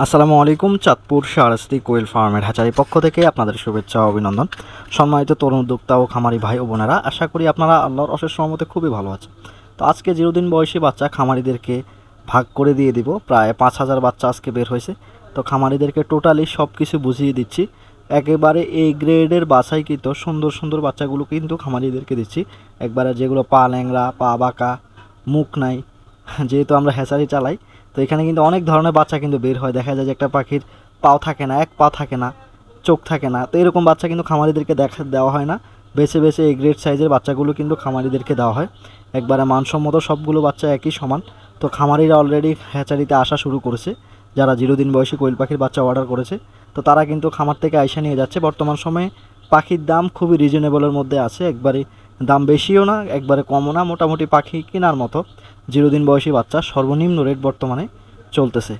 আসসালামু আলাইকুম। চাঁদপুর শাহরাস্তি কোয়েল ফার্মের হ্যাচারি পক্ষ থেকে আপনাদের শুভেচ্ছা ও অভিনন্দন। সম্মানিত তরুণ উদ্যোক্তা ও খামারি ভাই ও বোনেরা, আশা করি আপনারা আল্লাহর অশেষ রহমতে খুবই ভালো আছেন। তো আজকে 0 দিন বয়সী বাচ্চা খামারিদেরকে ভাগ করে দিয়ে দিব। প্রায় 5,000 বাচ্চা আজকে বের হয়েছে। তো খামারিদেরকে টোটালি সব কিছু বুঝিয়ে দিচ্ছি। একেবারে এই গ্রেডের বাছাইকৃত সুন্দর সুন্দর বাচ্চাগুলো কিন্তু খামারিদেরকে দিচ্ছি। একবারে যেগুলো পা ল্যাংড়া, পা বাঁকা, মুখ নাই, যেহেতু আমরা হ্যাচারি চালাই, তো এখানে কিন্তু অনেক ধরনের বাচ্চা কিন্তু বের হয়। দেখা যায় যে একটা পাখির পাও থাকে না, এক পা থাকে না, চোখ থাকে না। তো এরকম বাচ্চা কিন্তু খামারিদেরকে দেওয়া হয় না। বেছে বেছে এই গ্রেড সাইজের বাচ্চাগুলো কিন্তু খামারিদেরকে দেওয়া হয়। একবারে মানসম্মত সবগুলো বাচ্চা একই সমান। তো খামারিরা অলরেডি হ্যাচারিতে আসা শুরু করেছে। যারা 0 দিন বয়সী কোয়েল পাখির বাচ্চা অর্ডার করেছে, তো তারা কিন্তু খামার থেকে আইসা নিয়ে যাচ্ছে। বর্তমান সময়ে পাখির দাম খুবই রিজনেবলের মধ্যে আছে। একবারে দাম বেশিও না, একবারে কমও না, মোটামুটি পাখি কেনার মতো 0 দিন বয়সী বাচ্চা সর্বনিম্ন রেট বর্তমানে চলতেছে।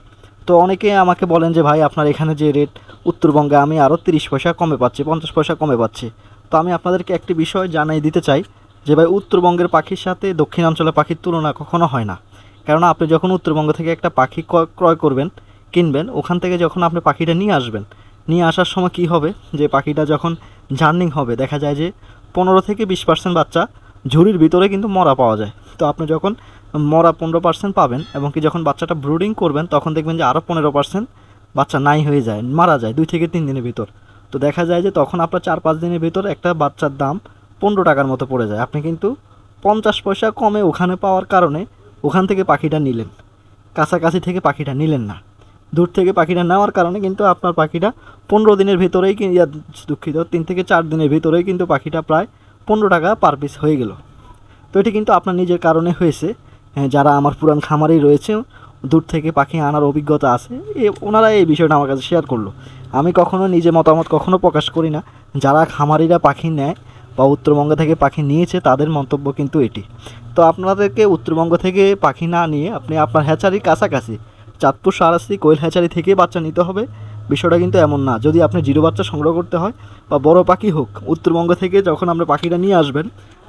তো অনেকে আমাকে বলেন যে ভাই, আপনার এখানে যে রেট, উত্তরবঙ্গে আমি আরও 30 পয়সা কমে পাচ্ছি, 50 পয়সা কমে পাচ্ছি। তো আমি আপনাদেরকে একটি বিষয় জানাই দিতে চাই যে ভাই, উত্তরবঙ্গের পাখির সাথে দক্ষিণাঞ্চলের পাখির তুলনা কখনো হয় না। কেননা আপনি যখন উত্তরবঙ্গ থেকে একটা পাখি ক্রয় করবেন, কিনবেন, ওখান থেকে যখন আপনি পাখিটা নিয়ে আসবেন, নিয়ে আসার সময় কি হবে, যে পাখিটা যখন জার্নিং হবে, দেখা যায় যে 15 থেকে 20% বাচ্চা ঝুড়ির ভিতরে কিন্তু মরা পাওয়া যায়। তো আপনি যখন মরা 15% পাবেন, এবং কি যখন বাচ্চাটা ব্রুডিং করবেন, তখন দেখবেন যে আরও 15% বাচ্চা নাই হয়ে যায়, মারা যায় 2 থেকে 3 দিনের ভিতর। তো দেখা যায় যে তখন আপনার 4-5 দিনের ভিতর একটা বাচ্চার দাম 15 টাকার মতো পড়ে যায়। আপনি কিন্তু 50 পয়সা কমে ওখানে পাওয়ার কারণে ওখান থেকে পাখিটা নিলেন, কাছাকাছি থেকে পাখিটা নিলেন না। দূর থেকে পাখিটা নেওয়ার কারণে কিন্তু আপনার পাখিটা 15 দিনের ভিতরেই, দুঃখিত, 3 থেকে 4 দিনের ভিতরেই কিন্তু পাখিটা প্রায় 15 টাকা পার পিস হয়ে গেল। তো এটি কিন্তু আপনার নিজের কারণে হয়েছে। যারা আমার পুরান খামারেই রয়েছে, দূর থেকে পাখি আনার অভিজ্ঞতা আছে, ওনারা এই বিষয়টা আমার কাছে শেয়ার করলো। আমি কখনো নিজে মতামত কখনো প্রকাশ করি না। যারা খামারিরা পাখি নেয় বা উত্তরবঙ্গ থেকে পাখি নিয়েছে, তাদের মন্তব্য কিন্তু এটি। তো আপনাদেরকে উত্তরবঙ্গ থেকে পাখি না নিয়ে আপনি আপনার হ্যাচারির কাছাকাছি চাঁদপুর শাহরাস্তি কোয়েল হ্যাচারি থেকে বাচ্চা নিতে হবে, বিষয়টা কিন্তু এমন না। যদি আপনি 0 বাচ্চা সংগ্রহ করতে হয় বা বড় পাখি হোক, উত্তরবঙ্গ থেকে যখন আমরা পাখিটা নিয়ে আসবেন,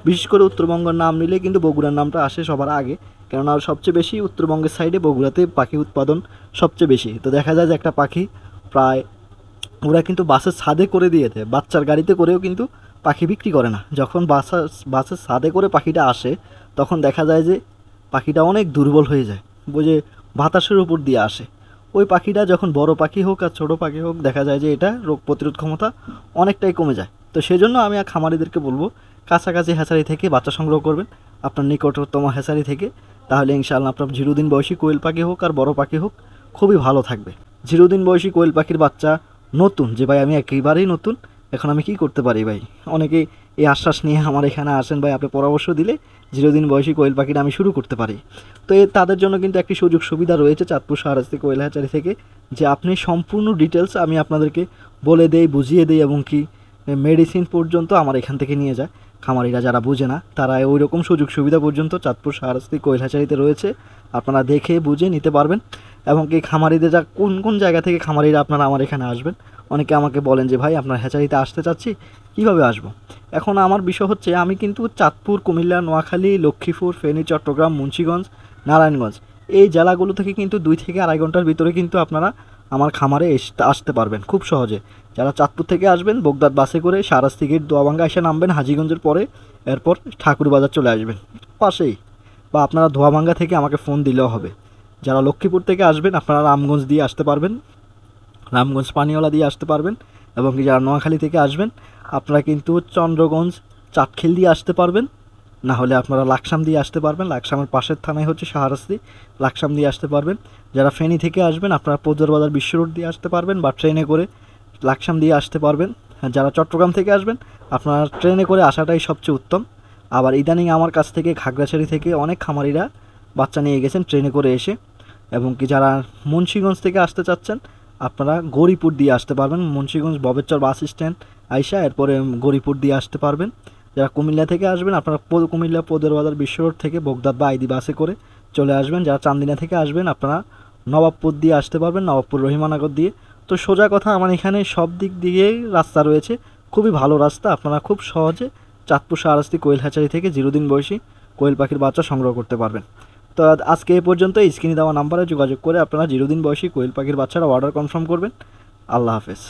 বিশেষ করে উত্তরবঙ্গের নাম নিলে কিন্তু বগুড়ার নামটা আসে সবার আগে। কেননা সবচেয়ে বেশি উত্তরবঙ্গের সাইডে বগুড়াতে পাখি উৎপাদন সবচেয়ে বেশি। তো দেখা যায় যে একটা পাখি প্রায় ওরা কিন্তু বাসের ছাদে করে দিয়ে দেয়, বাচ্চার গাড়িতে করেও কিন্তু পাখি বিক্রি করে না। যখন বাসের ছাদে করে পাখিটা আসে, তখন দেখা যায় যে পাখিটা অনেক দুর্বল হয়ে যায়, বুঝে বাতাসের উপর দিয়ে আসে। ওই পাখিটা যখন বড় পাখি হোক আর ছোটো পাখি হোক, দেখা যায় যে এটা রোগ প্রতিরোধ ক্ষমতা অনেকটাই কমে যায়। তো সেজন্য আমি খামারিদেরকে বলবো, কাছাকাছি হ্যাচারি থেকে বাচ্চা সংগ্রহ করবেন, আপনার নিকটতম হ্যাচারি থেকে। তাহলে ইনশাআল্লাহ আপনার 0 দিন বয়সী কোয়েল পাখি হোক আর বড় পাখি হোক, খুবই ভালো থাকবে। 0 দিন বয়সী কোয়েল পাখির বাচ্চা নতুন, যে ভাই আমি একেবারেই নতুন, এখন আমি কি করতে পারি ভাই, অনেকেই এই আশ্বাস নিয়ে আমার এখানে আসেন, ভাই আপনি পরামর্শ দিলে 0 দিন বয়সী কোয়েল পাখিটা আমি শুরু করতে পারি। তো তাদের জন্য কিন্তু একটি সুযোগ সুবিধা রয়েছে চাঁদপুর শাহরাস্তি কোয়েল হ্যাচারি থেকে, যে আপনি সম্পূর্ণ ডিটেলস আমি আপনাদেরকে বলে দেই, বুঝিয়ে দেই, এবং কি মেডিসিন পর্যন্ত আমার এখান থেকে নিয়ে যায়। খামারিরা যারা বুঝে না, তারা ওই রকম সুযোগ সুবিধা পর্যন্ত চাঁদপুর শাহরাস্তি কোয়েল হ্যাচারিতে রয়েছে। আপনারা দেখে বুঝে নিতে পারবেন। এবং কি খামারিদের যা কোন কোন জায়গা থেকে খামারিরা আপনারা আমার এখানে আসবেন, অনেকে আমাকে বলেন যে ভাই আপনার হ্যাচারিতে আসতে চাচ্ছি, কীভাবে আসবো। এখন আমার বিষয় হচ্ছে, আমি কিন্তু চাঁদপুর, কুমিল্লা, নোয়াখালী, লক্ষ্মীপুর, ফেনী, চট্টগ্রাম, মুন্সিগঞ্জ, নারায়ণগঞ্জ, এই জেলাগুলো থেকে কিন্তু 2 থেকে আড়াই ঘন্টার ভিতরে কিন্তু আপনারা আমার খামারে আসতে পারবেন খুব সহজে। যারা চাঁদপুর থেকে আসবেন, বগদাদ বাসে করে শাহরাস্তি গেট দোয়াবাঙ্গা এসে নামবেন হাজীগঞ্জের পরে, এরপর ঠাকুরবাজার চলে আসবেন পাশেই, বা আপনারা ধোয়াবাঙ্গা থেকে আমাকে ফোন দিলেও হবে। যারা লক্ষ্মীপুর থেকে আসবেন, আপনারা রামগঞ্জ দিয়ে আসতে পারবেন, রামগঞ্জ পানিওয়ালা দিয়ে আসতে পারবেন। এবং যারা নোয়াখালী থেকে আসবেন, আপনারা কিন্তু চন্দ্রগঞ্জ, চাটখিল দিয়ে আসতে পারবেন, না হলে আপনারা লাকসাম দিয়ে আসতে পারবেন। লাকসামের পাশের থানায় হচ্ছে শাহরাস্তি, লাকসাম দিয়ে আসতে পারবেন। যারা ফেনী থেকে আসবেন, আপনারা পৌজরবাজার বিশ্ব রোড দিয়ে আসতে পারবেন, বা ট্রেনে করে লাকসাম দিয়ে আসতে পারবেন। যারা চট্টগ্রাম থেকে আসবেন, আপনারা ট্রেনে করে আসাটাই সবচেয়ে উত্তম। আবার ইদানিং আমার কাছ থেকে খাগড়াছড়ি থেকে অনেক খামারিরা বাচ্চা নিয়ে গেছেন ট্রেনে করে এসে। এবং কি যারা মুন্সিগঞ্জ থেকে আসতে চাচ্ছেন, আপনারা গৌরীপুর দিয়ে আসতে পারবেন। মুন্সিগঞ্জ ববেরচর বাস স্ট্যান্ড আইসা এরপরে গৌরীপুর দিয়ে আসতে পারবেন। যারা কুমিল্লা থেকে আসবেন, আপনারা কুমিল্লা পৌরবাজার বিশ্ব রোড থেকে বগদাদ বা আইডি বাসে করে চলে আসবেন। যারা চান্দিনা থেকে আসবেন, আপনারা নবাবপুর দিয়ে আসতে পারবেন, নবাবপুর রহিমানগর দিয়ে। তো সোজা কথা, আমার এখানে সব দিক দিয়েই রাস্তা রয়েছে, খুবই ভালো রাস্তা। আপনারা খুব সহজে চাঁদপুর শাহরাস্তি কোয়েল হ্যাচারি থেকে 0 দিন বয়সী কোয়েল পাখির বাচ্চা সংগ্রহ করতে পারবেন। তো আজকে এই পর্যন্ত স্ক্রিনে দেওয়া নাম্বারে যোগাযোগ করে আপনারা 0 দিন বয়সী কোয়েল পাখির বাচ্চারা অর্ডার কনফার্ম করবেন। আল্লাহ হাফেজ।